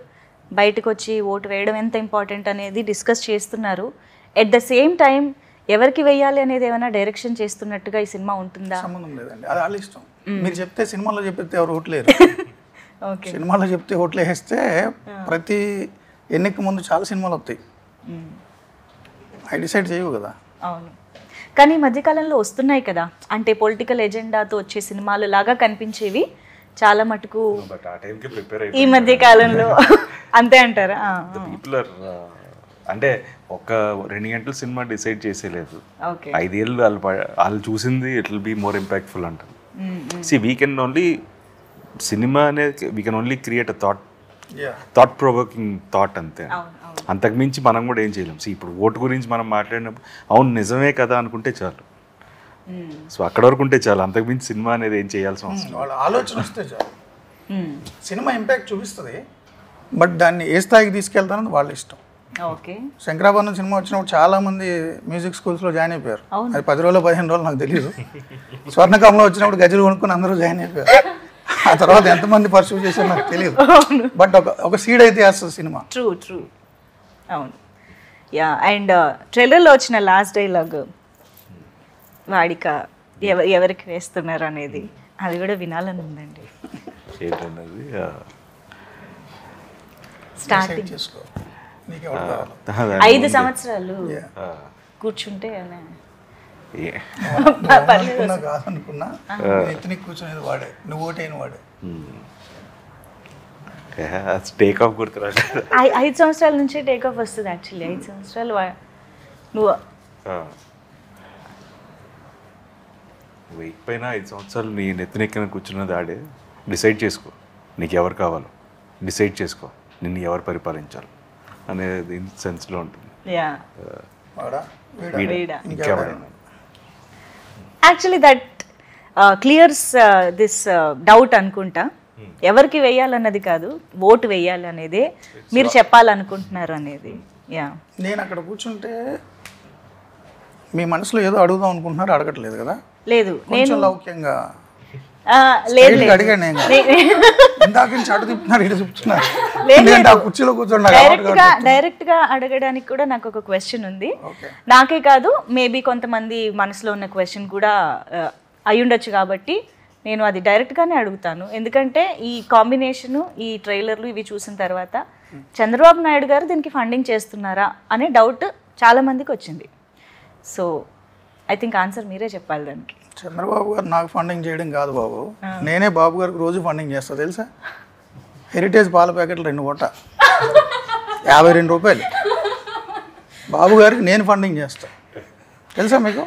బయటకు వచ్చి ఓటు వేయడం ఎంత ఇంపార్టెంట్ అనేది డిస్కస్ చేస్తున్నారు. ఎట్ ద సేమ్ టైం ఎవరికి వేయాలి అనేది ఏమైనా డైరెక్షన్ చేస్తున్నట్టుగా ఈ సినిమా ఉంటుందా? సంబంధం లేదండి, అది వాళ్ళ ఇష్టం. మీరు చెప్తే సినిమాలో చెప్తే ఎవరు ఓట్లేరు. ఓకే. సినిమాలో చెప్తే ఓట్లు వేస్తే ప్రతి ఎన్నిక ముందు చాలా సినిమాలు వస్తాయి, అవి డిసైడ్ చేయవు కదా. అవును, కానీ ఈ మధ్యకాలంలో వస్తున్నాయి కదా, అంటే పొలిటికల్ ఎజెండాతో వచ్చే సినిమాలు లాగా కనిపించేవి చాలా మటుకు బట్ ఆ టైంకి ప్రిపేర్ ఈ మధ్య కాలంలో. అంతే అంటారా? పీపుల్ ఆర్ అంటే ఒక 2 గంటల సినిమా డిసైడ్ చేసేలేదు, ఓకే. 5 ఏళ్ళు వాళ్ళు చూసింది it will be more impactful అంటారు. See we can only cinema అనేది we can only create a thought provoking thought అంతే. అంతకుమించి మనం కూడా ఏం చేయలేం. ఇప్పుడు ఓటు గురించి మనం మాట్లాడినప్పుడు అవును నిజమే కదా అనుకుంటే చాలు, సో అక్కడ వరకు ఉంటే చాలు, అంతకుమించి సినిమా అనేది ఏం చేయాల్సిన అవసరం. వాళ్ళ ఆలోచన వస్తే చాలు. సినిమా ఇంపాక్ట్ చూపిస్తుంది, బట్ దాన్ని ఏ స్థాయికి తీసుకెళ్తానని వాళ్ళ ఇష్టం. ఓకే. శంకరాభరణం సినిమా వచ్చినప్పుడు చాలా మంది మ్యూజిక్ స్కూల్స్లో జాయిన్ అయిపోయారు. అది 10 రోజులు 15 రోజులు నాకు తెలియదు. స్వర్ణకంలో వచ్చినప్పుడు గజలు కొనుక్కొని అందరూ జాయిన్ అయిపోయారు. ఆ తర్వాత ఎంతమంది పర్సూ చేశారో నాకు తెలియదు, బట్ ఒక సీడ్ అయితే వేస్తుంది సినిమా. ట్రూ. అవును. యా. అండ్ ట్రైలర్లో వచ్చిన లాస్ట్ డైలాగ్ వాడిక ఎవరికి వేస్తున్నారు అనేది, అది కూడా వినాలని ఉందండి. ఏంటన్నది స్టార్టింగ్ చేసుకో, నీకు ఎవరు కావాలి. 5 సంవత్సరాలు కూర్చుంటే అనుకున్నా కాదనుకున్నా ఎత్తుని కూర్చునేది వాడే, నువ్వు ఓటైన వాడే. Take off గుర్తురాడు. 5 సంవత్సరాల నుంచి టేక్ ఆఫ్ వస్తుంది యాక్చువల్లీ. 5 సంవత్సరాలు నువ్వు వెయిట్ పైన 5 సంవత్సరాలు నీ నెత్తినెక్కిన కూర్చున్నది ఆడే. డిసైడ్ చేసుకో నీకు ఎవరు కావాలో, డిసైడ్ చేసుకో నిన్ను ఎవరు పరిపాలించాలి అనేది సెన్స్లో ఉంటుంది. వాడా వీడా. ఇంకెవరైనా actually that clears this doubt అనుకుంటా. ఎవరికి వేయాలన్నది కాదు, ఓటు వేయాలి అనేదే మీరు చెప్పాలనుకుంటున్నారు అనేది. యా. నేను అక్కడ కూర్చుంటే మీ మనసులో ఏదో అడుగుదాం అనుకుంటున్నారు, అడగట్లేదు కదా. లేదు, కొంచెం లౌక్యంగా లేదు అడిగాను నేను. ఇందాక నుంచి అడుగు తిప్పుతున్నారు, ఇటు తిప్పుతున్నారు. లేదు, ఆ కుర్చీలో కూర్చోండి. డైరెక్ట్ గా అడగడానికి కూడా నాకు ఒక క్వశ్చన్ ఉంది. నాకే కాదు, మేబీ కొంతమంది మనసులో ఉన్న క్వశ్చన్ కూడా అయి ఉండొచ్చు, కాబట్టి నేను అది డైరెక్ట్గానే అడుగుతాను. ఎందుకంటే ఈ కాంబినేషను, ఈ ట్రైలర్లు ఇవి చూసిన తర్వాత చంద్రబాబు నాయుడు గారు దీనికి ఫండింగ్ చేస్తున్నారా అనే డౌట్ చాలామందికి వచ్చింది. సో ఐ థింక్ ఆన్సర్ మీరే చెప్పాలి దానికి. చంద్రబాబు గారు నాకు ఫండింగ్ చేయడం కాదు బాబు, నేనే బాబు గారికి రోజు ఫండింగ్ చేస్తా తెలుసా. హెరిటేజ్ పాల ప్యాకెట్లు 2 పూట 52 రూపాయలు బాబు గారికి నేను ఫండింగ్ చేస్తా, తెలుసా మీకు?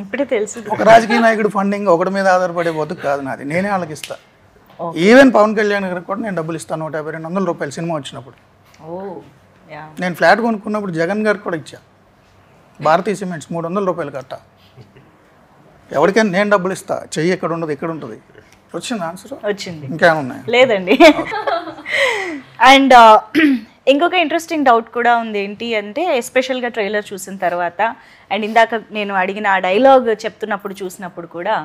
ఇప్పుడే తెలుసు. ఒక రాజకీయ నాయకుడు ఫండింగ్ ఒకటి మీద ఆధారపడే బతుకు కాదు నాది, నేనే వాళ్ళకి ఇస్తా. ఈవెన్ పవన్ కళ్యాణ్ గారికి కూడా నేను డబ్బులు ఇస్తాను, 150-200 రూపాయలు సినిమా వచ్చినప్పుడు. నేను ఫ్లాట్ కొనుక్కున్నప్పుడు జగన్ గారికి కూడా ఇచ్చా. భారతీయ సిమెంట్స్ 300 రూపాయలు కట్ట. ఎవరికైనా నేను డబ్బులు ఇస్తా, చెయ్యి ఎక్కడ ఉండదు, ఎక్కడ ఉంటుంది. వచ్చింది ఆన్సర్? వచ్చింది. ఇంకేమున్నాయి? లేదండి. అండ్ ఇంకొక ఇంట్రెస్టింగ్ డౌట్ కూడా ఉంది. ఏంటి అంటే ఎస్పెషల్గా ట్రైలర్ చూసిన తర్వాత అండ్ ఇందాక నేను అడిగిన ఆ డైలాగ్ చెప్తున్నప్పుడు చూసినప్పుడు కూడా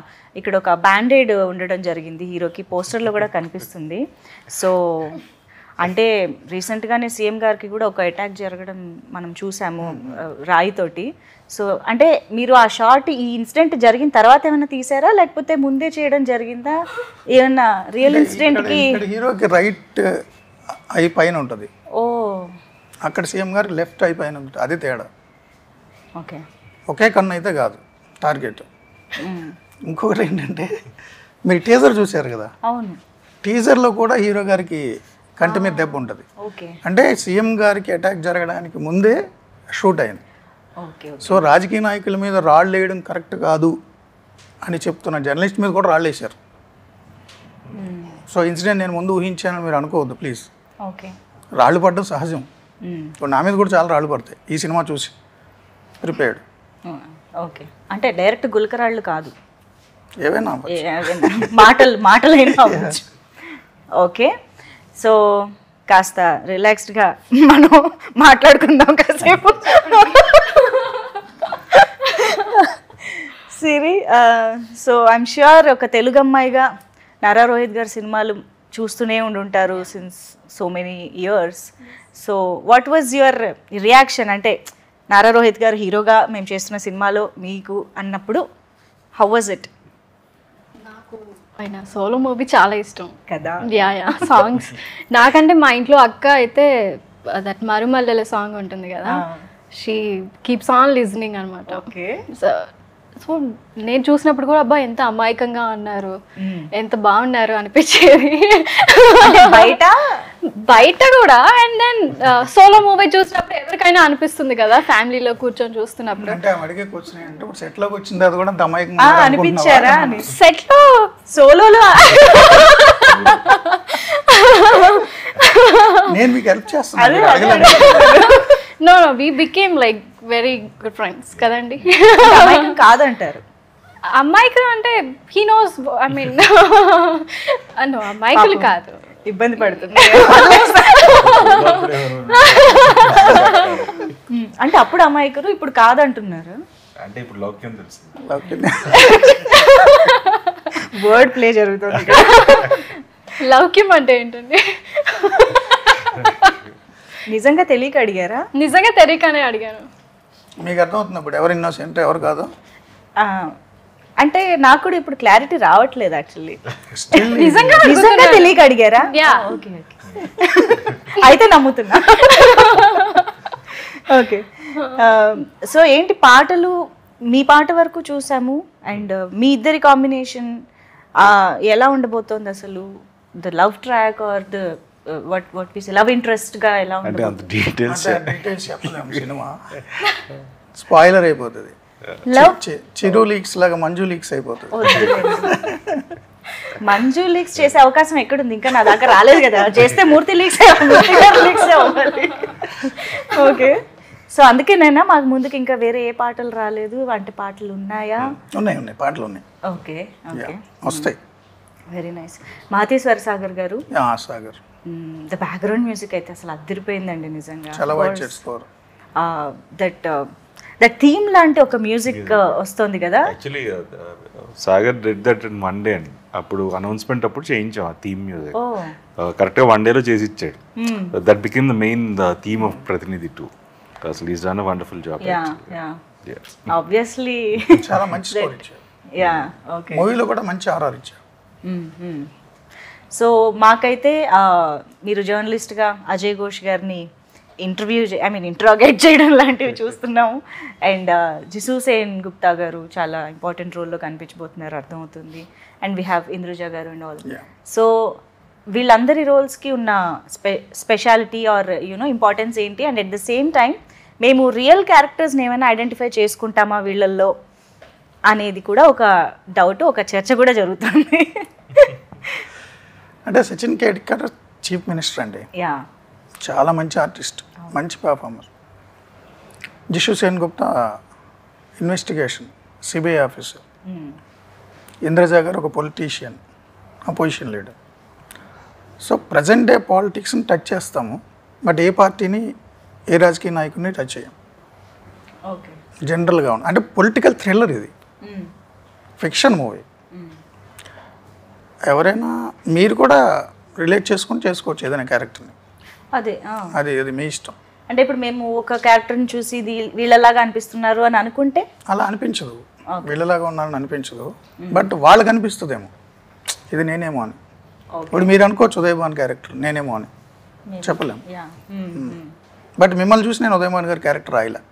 ఇక్కడ ఒక బ్యాండేడ్ ఉండడం జరిగింది హీరోకి, పోస్టర్లో కూడా కనిపిస్తుంది. సో అంటే రీసెంట్గానే సీఎం గారికి కూడా ఒక అటాక్ జరగడం మనం చూసాము రాయితోటి. సో అంటే మీరు ఆ షార్ట్ ఈ ఇన్సిడెంట్ జరిగిన తర్వాత ఏమైనా తీసారా, లేకపోతే ముందే చేయడం జరిగిందా? ఏమన్నా రియల్ ఇన్సిడెంట్కి హీరోకి రైట్ ఐ పైన ఉంటుంది, ఓ అక్కడ సీఎం గారికి లెఫ్ట్ ఐ పైన ఉంటుంది, అది తేడా. ఓకే, ఒకే కన్ను అయితే కాదు టార్గెట్. ఇంకొకటి ఏంటంటే మీరు టీజర్ చూశారు కదా, అవును, టీజర్లో కూడా హీరో గారికి కంటి మీద దెబ్బ ఉంటుంది. ఓకే అంటే సీఎం గారికి అటాక్ జరగడానికి ముందే షూట్ అయింది. ఓకే. సో రాజకీయ నాయకుల మీద రాళ్ళు వేయడం కరెక్ట్ కాదు అని చెప్తున్న జర్నలిస్ట్ మీద కూడా రాళ్ళు వేశారు. సో ఇన్సిడెంట్ నేను ముందు ఊహించానని మీరు అనుకోవద్దు ప్లీజ్. ఓకే, రాళ్ళు పడడం సహజం, నా మీద కూడా చాలా రాళ్ళు పడతాయి ఈ సినిమా చూసి. ప్రిపేర్డ్. ఓకే, అంటే డైరెక్ట్ గులకరాళ్ళు కాదు. ఏవైనా మాటలైనా అవ్వచ్చు. ఓకే, సో కాస్త రిలాక్స్డ్గా మనం మాట్లాడుకుందాం కాసేపు. సిరి, సో ఐఎమ్ ష్యూర్ ఒక తెలుగు అమ్మాయిగా నారా రోహిత్ గారి సినిమాలు చూస్తూనే ఉండుంటారు since so many years. So what was your reaction? అంటే నారా రోహిత్ గారు హీరోగా మేము చేస్తున్న సినిమాలో మీకు అన్నప్పుడు హౌ వాజ్ ఇట్? ఆయన సోలో మూవీ చాలా ఇష్టం కదా. యా సాంగ్స్ నాకంటే మా ఇంట్లో అక్క అయితే దట్ మరుమల్లెల సాంగ్ ఉంటుంది కదా, షీ కీప్స్ ఆన్ లిజనింగ్ అనమాట. ఓకే, సో నేను చూసినప్పుడు కూడా అబ్బా ఎంత అమాయకంగా ఉన్నారు, ఎంత బాగున్నారు అనిపించేది బయట కూడా. అండ్ దెన్ సోలో మూవీ చూసినప్పుడు ఎవరికైనా అనిపిస్తుంది కదా, ఫ్యామిలీలో కూర్చొని చూస్తున్నప్పుడు. అంటే అడిగే క్వశ్చన్ ఏంటంటే ఇప్పుడు సెట్ లోకి వచ్చిన తర్వాత కూడా అమాయకంగా అనిపించారా అని. సెట్ లో సోలోలో నేను మీకు హెల్ప్ చేస్తాను. No we became like very good friends కదండి. కాదంటారు అమ్మాయికులు అంటే he knows, I mean no అమ్మాయికులు కాదు, ఇబ్బంది పడుతుంది అంటే అప్పుడు అమ్మాయికురు ఇప్పుడు కాదంటున్నారు. అంటే ఇప్పుడు లౌక్యం తెలుస్తుంది. వర్డ్ ప్లే జరుగుతుంది. లౌక్యం అంటే ఏంటండి? నిజంగా తెలియక అడిగారా? నిజంగా తెలియకనే అడిగాను. మీకు అర్థమవుతుంది ఇప్పుడు ఎవరు ఇన్నోసెంట్ ఎవరు కాదు? అంటే నాకు కూడా ఇప్పుడు క్లారిటీ రావట్లేదు యాక్చువల్లీ. నిజంగా తెలియక అడిగారా? ఓకే ఓకే, అయితే నమ్ముతున్నా. ఓకే, సో ఏంటి పాటలు, మీ పాట వరకు చూసాము అండ్ మీ ఇద్దరి కాంబినేషన్ ఎలా ఉండబోతోంది అసలు? The love track or the what we say love interest గా ఎలా అంటే అంత డీటెయిల్స్ చెప్పలేము, సినిమా స్పాయిలర్ అయిపోతుంది. చిరు లీక్స్ లాగా మంజు లీక్స్ అయిపోతుంది. మంజు లీక్స్ చేసే అవకాశం ఎక్కడుంది? ఇంకా నా దాకా రాలేదు కదా. చేస్తే మూర్తి లీక్స్ అవ్వాలి. ఓకే, సో అందుకేనైనా మాకు ముందుకు ఇంకా వేరే ఏ పాటలు రాలేదు? అంటే పాటలు ఉన్నాయా? ఉన్నాయి పాటలు ఉన్నాయి. ఓకే ఓకే, వస్తాయి. Very nice. మాతేశ్వర Sagar garu, Sagar the background music అయితే అసలు అదిరిపోయిందండి నిజంగా. చాలా వైట్ స్కోర్. దట్ థీమ్ లాంటి ఒక మ్యూజిక్ వస్తుంది కదా. Actually Sagar did that in one day అండి. అప్పుడు అనౌన్స్మెంట్ అప్పుడు చేయించాం ఆ థీమ్ మ్యూజిక్. కరెక్ట్గా వన్ డేలో చేసి ఇచ్చాడు. That became the main theme of Prathinidhi 2. అసలు is done a wonderful job. Obviously చాలా మంచి స్కోర్ ఇచ్చారు. యా ఓకే, మూవీలో కూడా మంచి ఆర్ఆర్ ఇచ్చారు. సో మాకైతే మీరు జర్నలిస్ట్గా అజయ్ ఘోష్ గారిని ఇంట్రాగేట్ చేయడం లాంటివి చూస్తున్నాము. అండ్ జిసు సేన్ గుప్తా గారు చాలా ఇంపార్టెంట్ రోల్లో కనిపించబోతున్నారు అర్థమవుతుంది. అండ్ వీ హ్యావ్ ఇంద్రుజ గారు అండ్ ఆల్. సో వీళ్ళందరి రోల్స్కి ఉన్న స్పెషాలిటీ ఆర్ యూనో ఇంపార్టెన్స్ ఏంటి? And at the same time మేము రియల్ క్యారెక్టర్స్ని ఏమైనా ఐడెంటిఫై చేసుకుంటామా వీళ్ళల్లో అనేది కూడా ఒక డౌట్, ఒక చర్చ కూడా జరుగుతుంది. అంటే సచిన్ కేడ్కర్ చీఫ్ మినిస్టర్ అండి, చాలా మంచి ఆర్టిస్ట్, మంచి performer. Jisshu Sengupta investigation CBI officer. Indraja garu ఒక politician, opposition leader. So present day పాలిటిక్స్ని టచ్ చేస్తాము, బట్ ఏ పార్టీని ఏ రాజకీయ నాయకుడిని టచ్ చేయం. జనరల్గా ఉంది. అంటే పొలిటికల్ థ్రిల్లర్ ఇది, ఫిక్షన్ మూవీ. ఎవరైనా మీరు కూడా రిలేట్ చేసుకోవచ్చు ఏదైనా క్యారెక్టర్ని. అది మీ ఇష్టం. అంటే ఇప్పుడు మేము ఒక క్యారెక్టర్ని చూసి ఇది వీళ్ళలాగా అనిపిస్తున్నారు అని అనుకుంటే అలా అనిపించదు, వీళ్ళలాగా ఉన్నారని అనిపించదు, బట్ వాళ్ళకి అనిపిస్తుందేమో ఇది నేనేమో అని. ఇప్పుడు మీరు అనుకోవచ్చు ఉదయభాన్ క్యారెక్టర్ నేనేమో అని, చెప్పలేము. బట్ మిమ్మల్ని చూసి నేను ఉదయభాన్ గారి క్యారెక్టర్ రాయలే.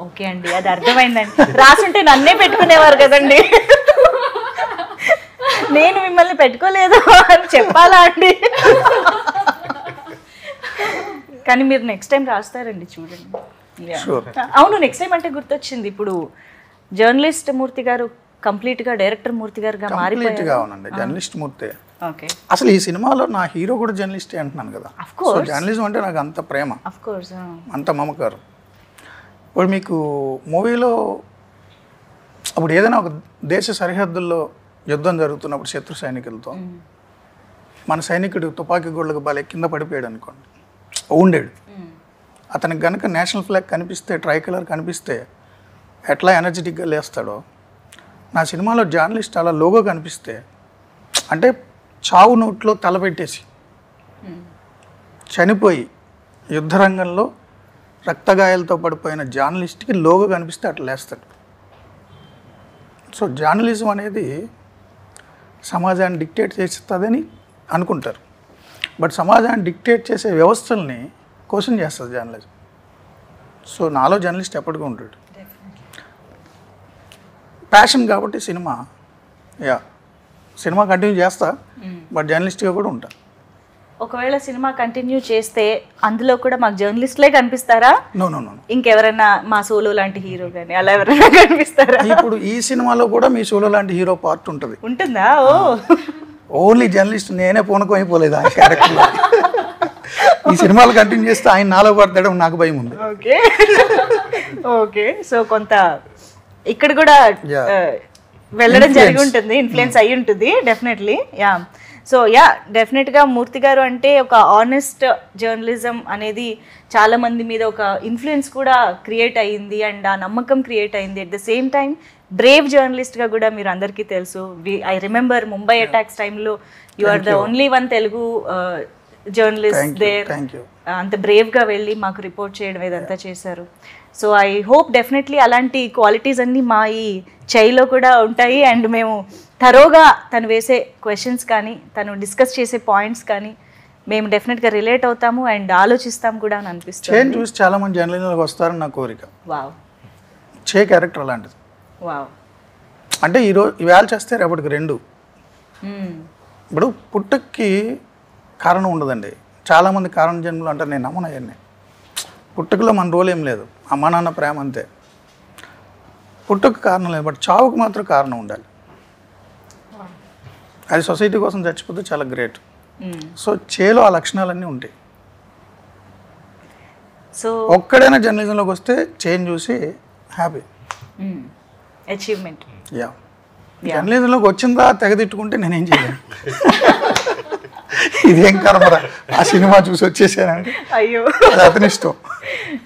ఓకే అండి, అది అర్థమైందండి. రాసుంటే నన్నే పెట్టుకునేవారు కదండి, నేను మిమ్మల్ని పెట్టుకోలేదు అని చెప్పాలా అండి? కానీ మీరు నెక్స్ట్ టైం రాస్తారండి, చూడండి. అవును, నెక్స్ట్ టైం అంటే గుర్తొచ్చింది, ఇప్పుడు జర్నలిస్ట్ మూర్తి గారు కంప్లీట్గా డైరెక్టర్ మూర్తి గారుగా మారిపోయారు. జర్నలిస్ట్ మూర్తి. అసలు ఈ సినిమాలో నా హీరో కూడా జర్నలిస్టే అంటున్నాను కదా. జర్నలిజం అంటే నాకు అంత ప్రేమ, అంత మమకారం. ఇప్పుడు మీకు మూవీలో అప్పుడు ఏదైనా ఒక దేశ సరిహద్దుల్లో యుద్ధం జరుగుతున్నప్పుడు శత్రు సైనికులతో మన సైనికుడు తుపాకీ గోళ్ళకు బాలే కింద పడిపోయాడు అనుకోండి, ఉండేడు. అతనికి కనుక నేషనల్ ఫ్లాగ్ కనిపిస్తే, ట్రై కలర్ కనిపిస్తే ఎట్లా ఎనర్జెటిక్గా లేస్తాడో, నా సినిమాలో జర్నలిస్ట్ అలా లోగో కనిపిస్తే, అంటే చావు నోట్లో తలపెట్టేసి చనిపోయి యుద్ధరంగంలో రక్తగాయాలతో పడిపోయిన జర్నలిస్ట్కి లోగో కనిపిస్తే అట్లా లేస్తాడు. సో జర్నలిజం అనేది సమాజాన్ని డిక్టేట్ చేస్తుందని అనుకుంటారు, బట్ సమాజాన్ని డిక్టేట్ చేసే వ్యవస్థల్ని క్వశ్చన్ చేస్తుంది జర్నలిజం. సో నాలో జర్నలిస్ట్ ఎప్పటికీ ఉంటాడు. ప్యాషన్ కాబట్టి సినిమా కంటిన్యూ చేస్తా, బట్ జర్నలిస్ట్గా కూడా ఉంటా. ఒకవేళ సినిమా కంటిన్యూ చేస్తే అందులో కూడా మాకు జర్నలిస్ట్లే కనిపిస్తారా? నో, ఇంకెవరైనా మా సోలో లాంటి హీరో కానీ అలా ఎవరైనా కనిపిస్తారా? ఇప్పుడు ఈ సినిమాలో కూడా మీ సోలో లాంటి హీరో పార్ట్ ఉంటుంది. ఉంటుందా? ఓ, ఓన్లీ జర్నలిస్ట్ నేనే పూనకం అయిపోలేదు ఆ క్యారెక్టర్లో. ఈ సినిమాలు కంటిన్యూ చేస్తే ఆయన నాలో పడతాడో నాకు భయం ఉంది. Okay okay. సో కొంత ఇక్కడ కూడా వెళ్ళడం జరిగి ఉంటుంది, ఇన్ఫ్లుయెన్స్ అయ్యి ఉంటుంది డెఫినెట్లీ. సో డెఫినెట్గా మూర్తి గారు అంటే ఒక ఆనెస్ట్ జర్నలిజం అనేది చాలా మంది మీద ఒక ఇన్ఫ్లుయెన్స్ కూడా క్రియేట్ అయ్యింది అండ్ ఆ నమ్మకం క్రియేట్ అయింది. At the same time brave జర్నలిస్ట్గా కూడా మీరు అందరికీ తెలుసు. ఐ రిమెంబర్ ముంబై అటాక్స్ టైంలో you are the only one Telugu journalist there. అంత బ్రేవ్గా వెళ్ళి మాకు రిపోర్ట్ చేయడం ఇదంతా చేశారు. సో ఐ హోప్ డెఫినెట్లీ అలాంటి క్వాలిటీస్ అన్నీ మా ఈ చైలో కూడా ఉంటాయి అండ్ మేము థరోగా తను వేసే క్వశ్చన్స్ కానీ తను డిస్కస్ చేసే పాయింట్స్ కానీ మేము డెఫినెట్గా రిలేట్ అవుతాము అండ్ ఆలోచిస్తాం కూడా అని అనిపిస్తుంది. చేంజ్ చూసి చాలా మంది జర్నలిస్టులకు వస్తారని నా కోరిక. వావ్, చే క్యారెక్టర్ అలాంటిది. వావ్, అంటే ఇవాళ చేస్తే రేపటికి రెండు. ఇప్పుడు పుట్టుకి కారణం ఉండదండి. చాలామంది కారణ జన్మలు అంటారు, నేను నమ్మను అవన్నీ. పుట్టుకలో మన రోల్ ఏం లేదు, అమ్మా నాన్న ప్రేమ అంతే. పుట్టుకు కారణం లేదు, బట్ చావుకు మాత్రం కారణం ఉండాలి. అది సొసైటీ కోసం చచ్చిపోతే చాలా గ్రేట్. సో చేలో ఆ లక్షణాలన్నీ ఉంటాయి. సో ఒక్కడైనా జర్నలిజంలోకి వస్తే చేంజ్ చూసి హ్యాపీ. అచీవ్మెంట్. జర్నలిజంలోకి వచ్చిందా తెగదిట్టుకుంటే నేనేం చేయలేను. ఇదేం కర్మరా, ఆ సినిమా చూసి వచ్చేసానండి, అయ్యో అది అతని ఇష్టం.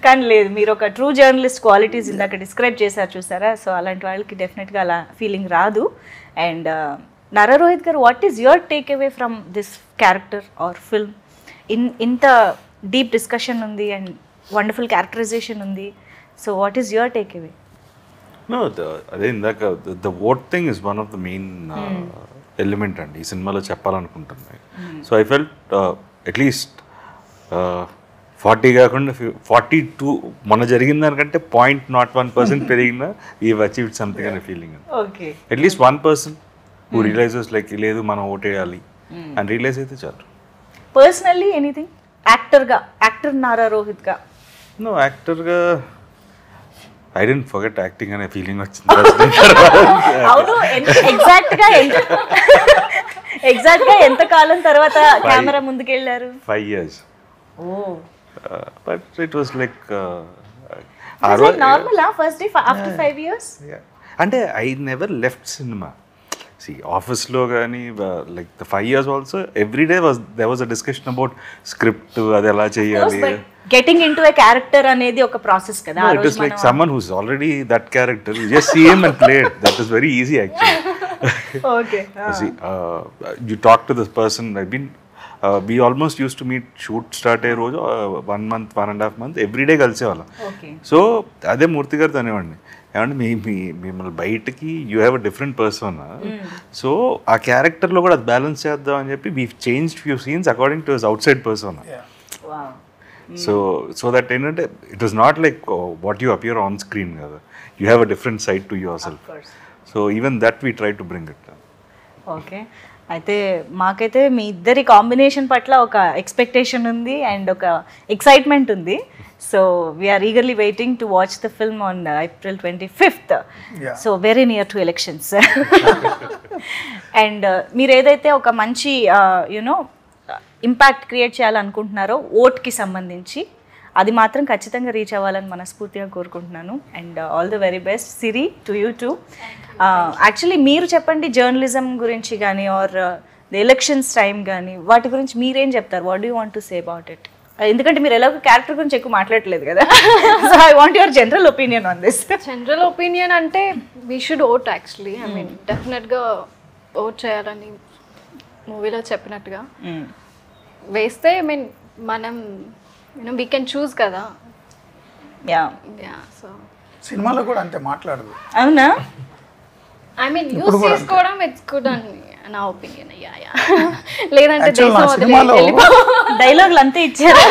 కానీ లేదు, మీరు ఒక ట్రూ జర్నలిస్ట్ క్వాలిటీస్ ఇందాక డిస్క్రైబ్ చేశారు చూసారా. సో అలాంటి వాళ్ళకి డెఫినెట్గా అలా ఫీలింగ్ రాదు. And Nara Rohit garu, what is your take away from this character or film? ఇంత డీప్ డిస్కషన్ ఉంది అండ్ వండర్ఫుల్ క్యారెక్టరైజేషన్ ఉంది. So what is your take away? No, అదే ఇందాక the vote thing is one of the main element అండి ఈ సినిమాలో చెప్పాలనుకుంటున్నాయి. So I felt at least 40 కాకుండా 42 మొన్న జరిగిన దానికంటే 0.01% పెరిగినా వీవ్ అచీవ్డ్ సంథింగ్ అనే feeling. Okay, at least 1% who realises like లేదు మనం ఓటేయాలి అని రియలైజ్ అయితే చాలు. పర్సనల్లీ ఎనీథింగ్ యాక్టర్ నారా రోహిత్గా? నో, యాక్టర్గా ఐ డెంట్ ఫర్గెట్ యాక్టింగ్ అనే ఫీలింగ్ వచ్చింది. అవును, ఎగ్జాక్ట్గా ఎంత కాలం తర్వాత కెమెరా ముందుకు వెళ్ళారు? 5 years. Oh. But it was like was it normal first day after 5 years? Yeah. And I never left cinema. See, office lo gaani like the 5 years also every day there was a discussion about script adi ela cheyali. Getting into a character anedi oka process kada. No, it is like someone who's already that character, you just see him and play it. That is very easy actually. Okay. See, you talk to this person. We almost used to meet, shoot start అయ్యే రోజు 1 month 1.5 months every day కలిసేవాళ్ళం. So అదే మూర్తి గారితో అనేవాడిని, ఏమంటే మిమ్మల్ని బయటకి you have a different person, so ఆ క్యారెక్టర్లో కూడా అది బ్యాలెన్స్ చేద్దాం అని చెప్పి we change few scenes according to his outside person. So that ఏంటంటే it was not like what you appear on screen కదా, you have a different side to yourself. So even that we try to bring it. Okay, అయితే మాకైతే మీ ఇద్దరి combination పట్ల ఒక expectation ఉంది and ఒక excitement ఉంది. So we are eagerly waiting to watch the film on April 25th. So very near to elections. And మీరు ఏదైతే ఒక మంచి యునో ఇంపాక్ట్ క్రియేట్ చేయాలనుకుంటున్నారో ఓట్కి సంబంధించి, అది మాత్రం ఖచ్చితంగా రీచ్ అవ్వాలని మనస్ఫూర్తిగా కోరుకుంటున్నాను. And all the very best Siri to you two. Actually మీరు చెప్పండి జర్నలిజం గురించి కానీ ఆర్ ది ఎలక్షన్స్ టైం కానీ వాటి గురించి మీరేం చెప్తారు? What do you want to say about it? ఎందుకంటే మీరు ఎలాగో క్యారెక్టర్ గురించి ఎక్కువ మాట్లాడలేదు కదా, so I want your general opinion on this. General opinion అంటే we should vote actually. I mean డెఫినెట్గా ఓట్ చేయాలని మూవీలో చెప్పినట్టుగా వేస్తే ఐ మీన్ మనం వీ కెన్ చూస్ కదా. యా సో సినిమాలో కూడా అంతే మాట్లాడదు. అవునా? ఐ మీన్ యూస్ చేసుకోవడం ఇట్స్ గుడ్ అని నా ఒపీనియన్. లేదంటే సినిమాలో డైలాగులు అంతే ఇచ్చారు.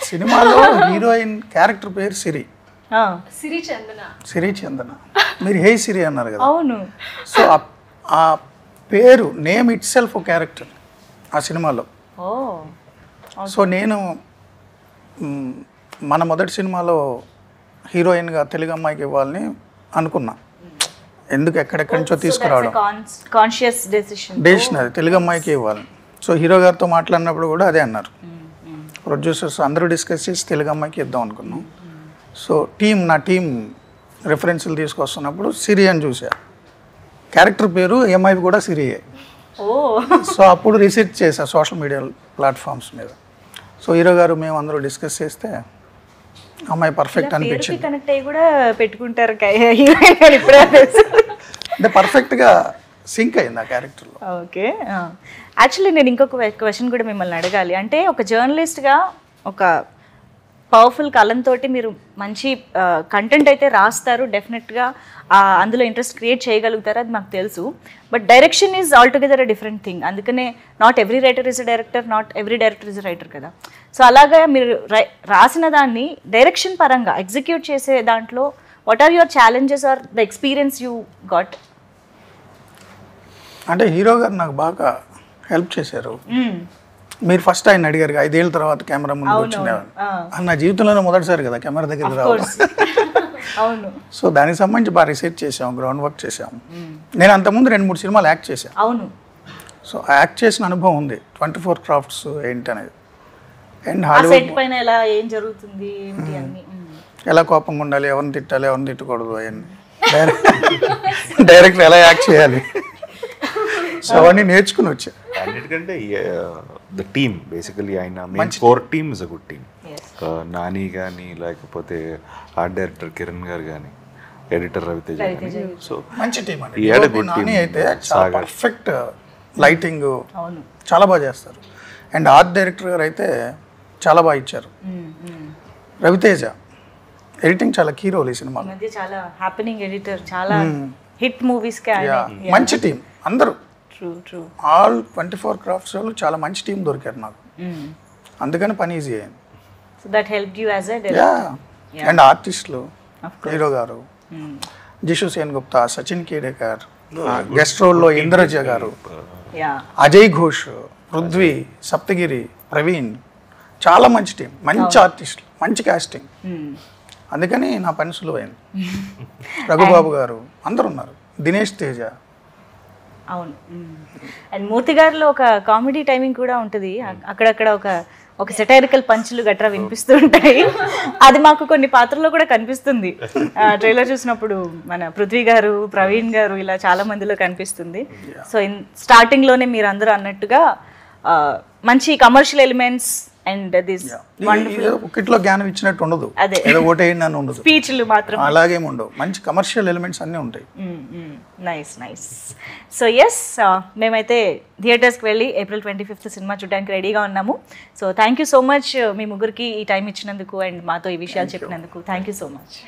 సినిమాలో హీరోయిన్ క్యారెక్టర్ పేరు సిరి, సిరి చందన. మీరు హే సిరి అన్నారు కదా. అవును. సో ఆ పేరు నేమ్ ఇట్ సెల్ఫ్ క్యారెక్టర్ ఆ సినిమాలో. సో నేను మన మొదటి సినిమాలో హీరోయిన్గా తెలుగు అమ్మాయికి ఇవ్వాలని అనుకున్నా. ఎందుకు ఎక్కడెక్కడి నుంచో తీసుకురావడం, కాన్షియస్ డెసిషన్ అది తెలుగు అమ్మాయికి ఇవ్వాలని. సో హీరో గారితో మాట్లాడినప్పుడు కూడా అదే అన్నారు. ప్రొడ్యూసర్స్ అందరూ డిస్కస్ చేసి తెలుగు అమ్మాయికి ఇద్దాం అనుకున్నాం. సో నా టీం రిఫరెన్స్లు తీసుకొస్తున్నప్పుడు సిరి అని చూసా. క్యారెక్టర్ పేరు ఎంఐవి కూడా సిరియే. సో అప్పుడు రీసెర్చ్ చేశా సోషల్ మీడియా ప్లాట్ఫామ్స్ మీద. సో హీరో గారు మేము అందరూ డిస్కస్ చేస్తే అమ్మాయి పర్ఫెక్ట్ అనిపించింది. కనెక్ట్ అయ్యి కూడా పెట్టుకుంటారు అంటే పర్ఫెక్ట్గా సింక్ అయింది ఆ క్యారెక్టర్లో. ఓకే. యాక్చువల్లీ నేను ఇంకొక క్వశ్చన్ కూడా మిమ్మల్ని అడగాలి. అంటే ఒక జర్నలిస్ట్గా ఒక పవర్ఫుల్ కలంతో మీరు మంచి కంటెంట్ అయితే రాస్తారు, డెఫినెట్గా అందులో ఇంట్రెస్ట్ క్రియేట్ చేయగలుగుతారు, అది మాకు తెలుసు. But direction is altogether a different thing. అందుకనే not every writer is a director, not every director is a writer కదా. సో అలాగా మీరు రాసిన దాన్ని డైరెక్షన్ పరంగా ఎగ్జిక్యూట్ చేసే దాంట్లో what are your challenges or the experience you got? అంటే హీరో గారు నాకు బాగా హెల్ప్ చేశారు. మీరు ఫస్ట్ ఆయన అడిగారు 5 ఏళ్ళ తర్వాత కెమెరా ముందు వచ్చిందేవారు. నా జీవితంలోనే మొదటిసారి కదా కెమెరా దగ్గరికి రావడం. అవును. సో దానికి సంబంధించి బాగా రీసెర్చ్ చేసాం, గ్రౌండ్ వర్క్ చేసాం. నేను అంతకుముందు 2-3 సినిమాలు యాక్ట్ చేశాను. అవును. సో యాక్ట్ చేసిన అనుభవం ఉంది, 24 క్రాఫ్ట్స్ ఏంటి అనేది. అండ్ హాలీవుడ్ పైన ఎలా ఏం జరుగుతుంది ఏంటి అన్ని, ఎలా కోపంగా ఉండాలి, ఎవరిని తిట్టాలి, ఎవరిని తిట్టకూడదు, అవన్నీ డైరెక్టర్ ఎలా యాక్ట్ చేయాలి, సో అవన్నీ నేర్చుకుని వచ్చా. అన్నిటికంటే ద టీమ్ బేసికలీ ఆయన main core team is a good team. Nani కానీ లేకపోతే ఆర్ట్ డైరెక్టర్ కిరణ్ గారు కానీ ఎడిటర్ రవితేజ కానీ. సో మంచి టీమ్ అండి. నాని అయితే చాలా పర్ఫెక్ట్ లైటింగ్ చాలా బాగా చేస్తారు. అండ్ ఆర్ట్ డైరెక్టర్ గారు అయితే చాలా బాగా ఇచ్చారు. రవితేజ ఎడిటింగ్ చాలా కీ రోల్ ఈ సినిమాలో. చాలా హ్యాపెనింగ్ ఎడిటర్, చాలా హిట్ మూవీస్ కి మంచి టీం అందరూ. ట్రూ. ఆల్ 24 క్రాఫ్ట్స్ వాళ్ళు చాలా మంచి టీం దొరికారు నాకు, అందుకని పని ఈజీ అయింది. So that helped you as a director. And ఆర్టిస్టులు హీరో గారు, జిషు సేన్ గుప్తా, సచిన్ కేడేకర్, గెస్ట్ రోల్లో ఇంద్రజ గారు, అజయ్ ఘోష్, పృథ్వీ, సప్తగిరి, ప్రవీణ్, చాలా మంచి టీం, మంచి ఆర్టిస్టులు, మంచి కాస్టింగ్. అందుకని నా పని సులువైంది. రఘుబాబు గారు అందరు ఉన్నారు, దినేష్ తేజ. అవును. అండ్ మూర్తి గారిలో ఒక కామెడీ టైమింగ్ కూడా ఉంటుంది, అక్కడక్కడ ఒక సెటైరికల్ పంచులు గట్రా వినిపిస్తూ ఉంటాయి. అది మాకు కొన్ని పాత్రల్లో కూడా కనిపిస్తుంది. ట్రైలర్ చూసినప్పుడు మన పృథ్వీ గారు, ప్రవీణ్ గారు ఇలా చాలా మందిలో కనిపిస్తుంది. సో స్టార్టింగ్లోనే మీరు అందరూ అన్నట్టుగా మంచి కమర్షియల్ ఎలిమెంట్స్ అండ్ దిస్ ఒకటిలో జ్ఞానం ఇచ్చినట్టు ఉండదు, ఏదో ఓటేయండి అని ఉండదు, స్పీచ్లు మాత్రం అలాగేమి ఉండవు, మంచి కమర్షియల్ ఎలిమెంట్స్ అన్నీ ఉంటాయి. నైస్. సో ఎస్, మేమైతే థియేటర్స్కి వెళ్ళి April 25th సినిమా చూడడానికి రెడీగా ఉన్నాము. So thank you so much మీ ముగ్గురికి ఈ టైం ఇచ్చినందుకు అండ్ మాతో ఈ విషయాలు చెప్పినందుకు. Thank you so much.